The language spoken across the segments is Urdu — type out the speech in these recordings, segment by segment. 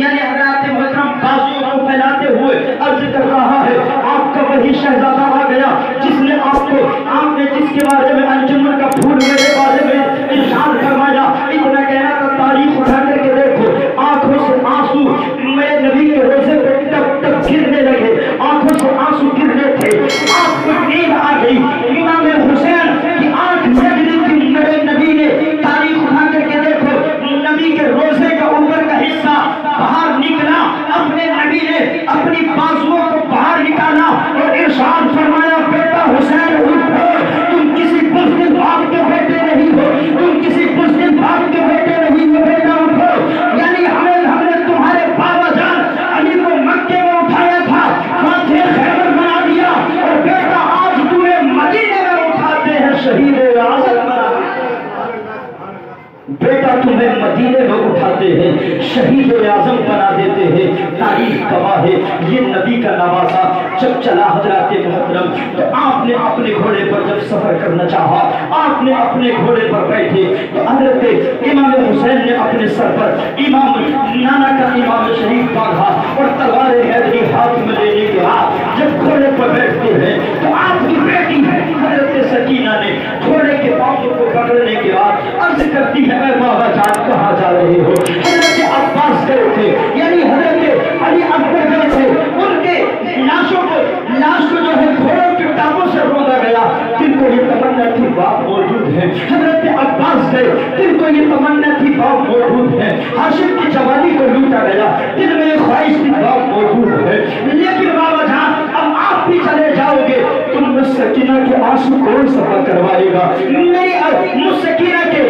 یعنی حضرات محترم بازوؤں کو پھیلاتے ہوئے عرض کر رہا ہے آپ کا وہی شہزادہ آ گیا جس نے آپ نے جس کے بارے میں انجمن کا پھول میرے بارے میں ارشاد فرمایا. اتنا کہنا تھا تاریخ اٹھا کر کے دیکھو آنکھوں سے آنسو میرے نبی کے روزے پہ تب تک گرنے لگے, آنکھوں سے آنسو گرنے تھے. آپ کو نیند آ گئی. امام حسین کی آنکھ سجدی کی میرے نبی نے تاریخ اٹھا کر کے دیکھو نبی کے روزے کا اوپر کا حصہ باہر نکلا. اپنے نبی نے اپنی بازوؤں کو باہر نکالا اور ارشاد فرمایا بیٹا حسین اٹھو, تم کسی مسلم باپ کے بیٹے نہیں ہو, تم کسی مسلم باپ کے بیٹے نہیں ہو, بیٹا اٹھو. یعنی ہم نے تمہارے بابا جان علی کو مکے میں اٹھایا تھا, فاتح خیبر بنا دیا, اور بیٹا آج تمہیں مدینے میں اٹھاتے ہیں شہید اعظم بنا, بیٹا تمہیں مدینے میں اٹھاتے ہیں شہید اعظم بنا دیتے ہیں. تاریخ گواہ ہے یہ نبی کا نواسا جب چلا حضرات محترم تو آپ نے اپنے گھوڑے پر جب سفر کرنا چاہا, آپ نے اپنے گھوڑے پر بیٹھے تو حضرت امام حسین نے اپنے سر پر امام نانا کا امام شریف باندھا اور تلوار حیدری ہاتھ میں لینے کے بعد جب گھوڑے پر بیٹھتے ہیں تو آپ کی بیٹی ہے حضرت سکینہ نے گھوڑے کے پاؤں کو پکڑنے کے بعد عرض کرتی ہے اے بابا جان کہاں جا رہے ہو. حضرت عباس گئے تھے یعنی حضرت علی اکبر گئے تھے, ان کے لاش کو جو ہے گھوڑوں کے ٹانگوں سے روندا گیا. جن کو یہ تمنا تھی باپ موجود ہے. حضرت عباس گئے, جن کو یہ تمنا تھی باپ موجود ہے. ہاشم کی جوانی کو لوٹا گیا, دل میں یہ خواہش تھی باپ موجود ہے. لیکن بابا جان اب آپ بھی چلے جاؤ گے, تم مجھ سکینہ کے آنسو کون صفا کروائے گا, میری مجھ سکینہ کے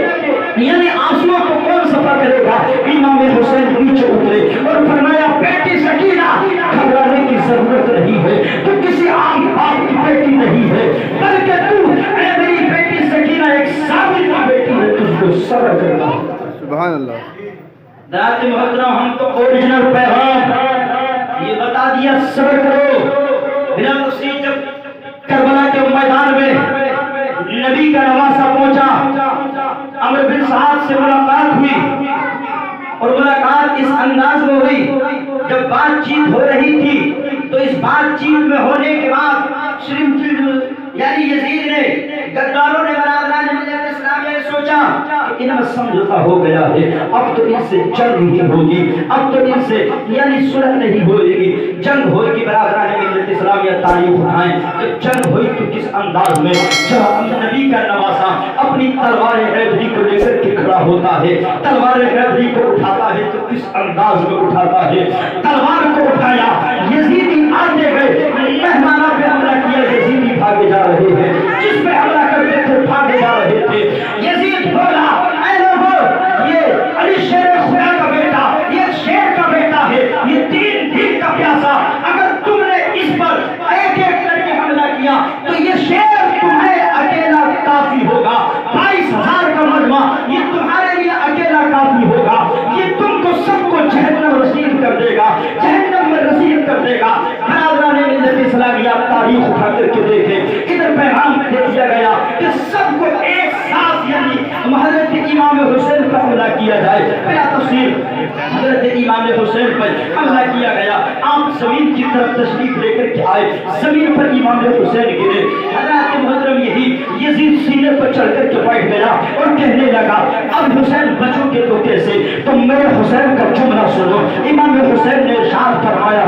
یعنی آنسوؤں کو کون صفا کرے گا. امام حسین نیچے اترے اور فرمایا بیٹی سکینہ گھبرانے کی ضرورت نہیں ہے, تو کسی عام باپ کی بیٹی نہیں ہے بلکہ تو اے میری بیٹی سکینہ ایک ثابت بیٹی ہے, تجھ کو صبر کرنا. سبحان اللہ. حضرات محترم ہم تو اوریجنل پیغام یہ بتا دیا صبر کرو. بلا تفصیل جب کربلا کے میدان میں نبی کا نواسا پہنچا, عمرو بن سعد سے ملاقات ہوئی اور ملاقات اس انداز میں ہوئی جب بات چیت ہو رہی تھی تو اس بات چیت میں ہونے کے بعد یعنی یزید نے غداروں نے برادران ملت اسلامیہ نے سوچا کہ ان میں سمجھوتا ہو گیا ہے, اب تو ان سے جنگ نہیں ہوگی, اب تو ان سے یعنی صلح نہیں ہوئے گی. جنگ ہوئی کہ برادران ملت اسلامیہ تاریخ اٹھائیں کہ جنگ ہوئی تو کس انداز میں, جب نبی کا نواسا اپنی تلوار حیدری کو لے کر کے کھڑا ہوتا ہے, تلوار حیدری کو اٹھاتا ہے تو کس انداز میں اٹھاتا ہے. تلوار کو اٹھایا, یزیدی آگے گئے, مہمانوں پہ حملہ کیا, یزیدی بھاگے جا رہے ہیں, جس پہ حملہ کرتے تھے بھاگے جا رہے تھے. یزید بولا اے لوگوں یہ علی شیر خدا کا بیٹا, یہ شیر کا بیٹا ہے, یہ 3 دن کا پیاسا, اگر تم نے اس پر ایک ایک کر کے حملہ کیا تو یہ شیر تمہیں اکیلا کافی ہوگا. 22,000 کا مجمع یہ تمہارے لیے اکیلا کافی ہوگا, یہ تم کو سب کو جہنم رسید کر دے گا, جہنم میں رسید کر دے گا. برادران ملت اسلامیہ تاریخ اٹھا کر کے دیکھیں, ادھر پیغام دے دیا گیا کہ سب کو ایک ساتھ یعنی حضرت امام حسین پر حملہ کیا جائے. بلا تفصیل حضرت امام حسین پر حملہ کیا گیا. آپ زمین کی طرف تشریف لے کر کے آئے, زمین پر امام حسین گرے. حضرات محترم یہی یزید سینے پر چڑھ کر کے بیٹھ گیا اور کہنے لگا اب حسین بچوں کے تو کیسے, تم میرے حسین کا جملہ سنو. امام حسین نے ارشاد فرمایا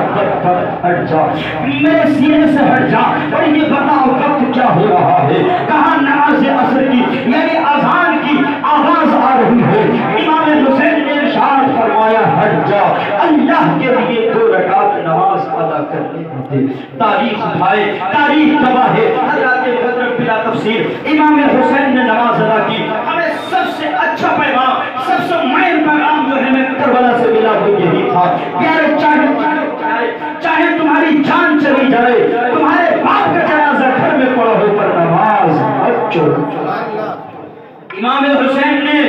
ہٹ جا, میرے سینے سے ہٹ جا اور یہ بتاؤ وقت کیا ہو رہا ہے, کہاں نماز عصر کی یعنی اذان کی آواز آ رہی ہے. امام حسین نے ارشاد فرمایا ہٹ جا, اللہ کے لیے 2 رکعت نماز ادا کرنے ہوتے. تاریخ اٹھائے, تاریخ گواہ ہے. حضرات محترم بلا تفسیر امام حسین نے نماز ادا کی. ہمیں سب سے اچھا پیغام, سب سے مائن پیغام جو ہے میں کربلا سے ملا وہ یہی تھا. پیارے چاہے تمہاری جان چلی جائے, تمہارے باپ کا جنازہ گھر میں پڑا ہو پر نماز مت چھوڑو. امام حسین نے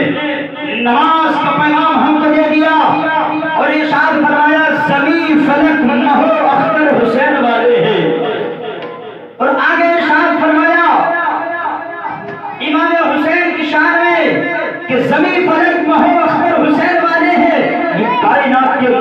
نماز کا پیغام ہم کو دے دیا اور ارشاد فرمایا زمین فلک نہ ہو اختر حسین والے ہیں. اور آگے ارشاد فرمایا امام حسین کی شان میں کہ زمین فلک نہ ہو اختر حسین والے ہیں. یہ کائنات کے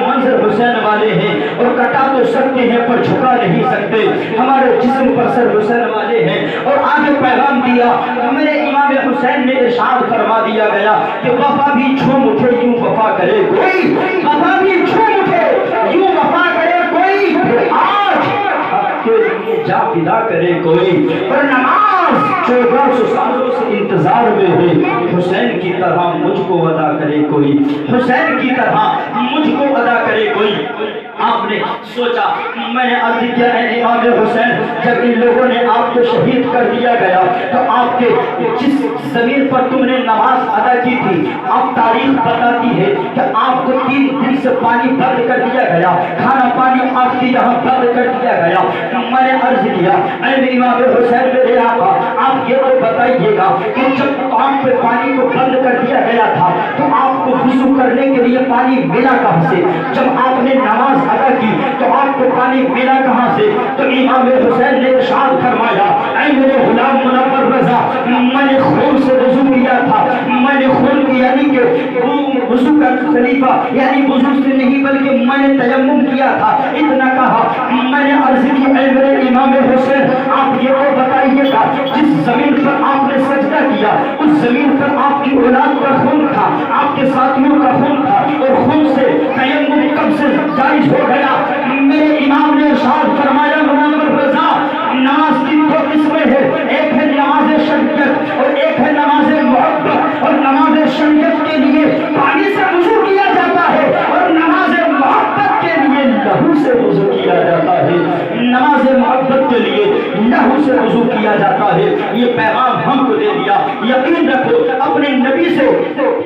والے ہمارے جسم پر سر حسین والے ہیں. اور آگے پیغام دیا میرے امام حسین نے ارشاد فرما دیا گیا کہ وفا بھی جھوم اٹھے یوں وفا کرے کوئی, وفا بھی جھوم اٹھے یوں وفا کرے کوئی, آج حق کے لیے جا فدا کرے کوئی, پر نماز 1400 سالوں سے انتظار میں ہے, حسین کی طرح مجھ کو ادا کرے کوئی, حسین کی طرح مجھ کو ادا کرے کوئی. آپ نے سوچا, میں نے عرض کیا ہے امام حسین جب ان لوگوں نے آپ کو شہید کر دیا گیا تو آپ کے جس زمین پر تم نے نماز ادا کی تھی, اب تاریخ بتاتی ہے کہ آپ کو 3 دن سے پانی بند کر دیا گیا, کھانا پانی آپ کے یہاں بند کر دیا گیا. میں نے عرض کیا اے امام حسین میرے آقا آپ یہ تو بتائیے گا کہ جب آپ پہ پانی کو بند کر دیا گیا تھا تو آپ کو وضو کرنے کے لیے پانی ملا کہاں سے, جب آپ نے نماز ادا کی تو آپ کو پانی ملا کہاں سے. تو امام حسین نے ارشاد فرمایا اے میرے غلام منور رضا, میں نے خون سے وضو کیا تھا, میں نے خون کی یعنی کہ وضو کا خلیفہ یعنی وضو سے نہیں بلکہ میں نے تیمم کیا تھا. اتنا کہا, میں نے عرض کی اے میرے امام حسین آپ یہ تو بتائیے گا جس زمین پر آپ نے سجدہ کیا اس زمین پر آپ کی اولاد کا خون تھا, آپ کے ساتھیوں کا خون تھا, اور خون سے تیمم کب سے جائز ہو گیا. میرے امام نے ارشاد فرمایا منور رضا نماز کی 2 قسمیں ہیں, ایک ہے نماز شریعت اور ایک ہے نماز محبت. اور نماز شریعت کے لیے پانی سے وضو کیا جاتا ہے اور نماز محبت کے لیے لہو سے وضو کیا جاتا ہے, نماز محبت کے لیے لہو سے وضو کیا جاتا ہے. یہ پیغام ہم کو دے دیا. یقین رکھو اپنے نبی سے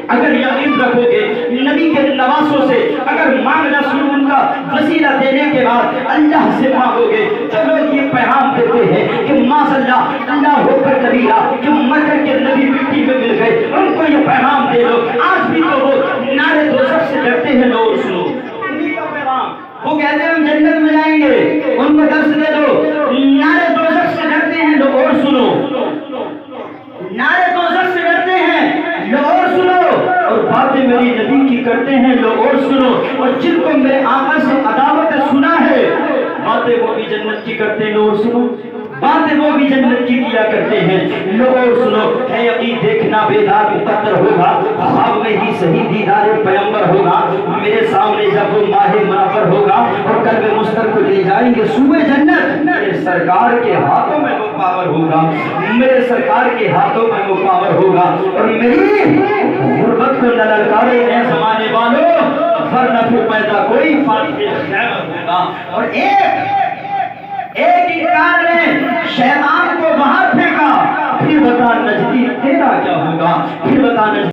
اگر یقین رکھو گے, نبی کے نواسوں سے اگر مانگنا شروع ان کا وسیلہ دینے کے بعد اللہ سے مانگو گے. چلو یہ پیغام دیتے ہیں کہ ماذ اللہ اللہ ہو کر کبیرہ کہ مکہ کے نبی مٹی میں مل گئے, ان کو یہ پیغام دے دو. آج بھی تو وہ نعرے دوزخ سے ڈرتے ہیں, لوگ سنو انہی کا پیغام, وہ کہتے ہیں ہم جنت میں جائیں گے, ان کو درس دے دو. نعرے دوزخ سے ڈرتے ہیں لوگ, اور سنو نعرے دوزخ سے ڈرتے ہیں لوگ, اور سنو, اور باتیں میری نبی کی کرتے ہیں لوگ, اور سنو, اور جن کو میرے آقا سے عداوت سنا ہے باتیں وہ بھی جنت کی کرتے ہیں لوگ, اور سنو باتیں وہ بھی جنت کی کیا کرتے ہیں لوگ, اور سنو. ہے یقین دیکھنا بیدار مقدر ہوگا, خواب میں ہی صحیح دیدار پیغمبر ہوگا. میرے سامنے جب وہ ماہ منور ہوگا اور قلب مستر کو لے جائیں گے سوئے جنت, میرے سرکار کے ہاتھوں میں وہ پاور ہوگا, میرے سرکار کے ہاتھوں میں وہ پاور ہوگا. اور میری غربت کو نہ للکارے اے زمانے والوں, ورنہ پھر پیدا کوئی فاتح خیمہ ہوگا. اور ایک انکار نے شیطان کو باہر پھینکا, پھر بتا نجدی تیرا کیا ہوگا, پھر بتا نجدی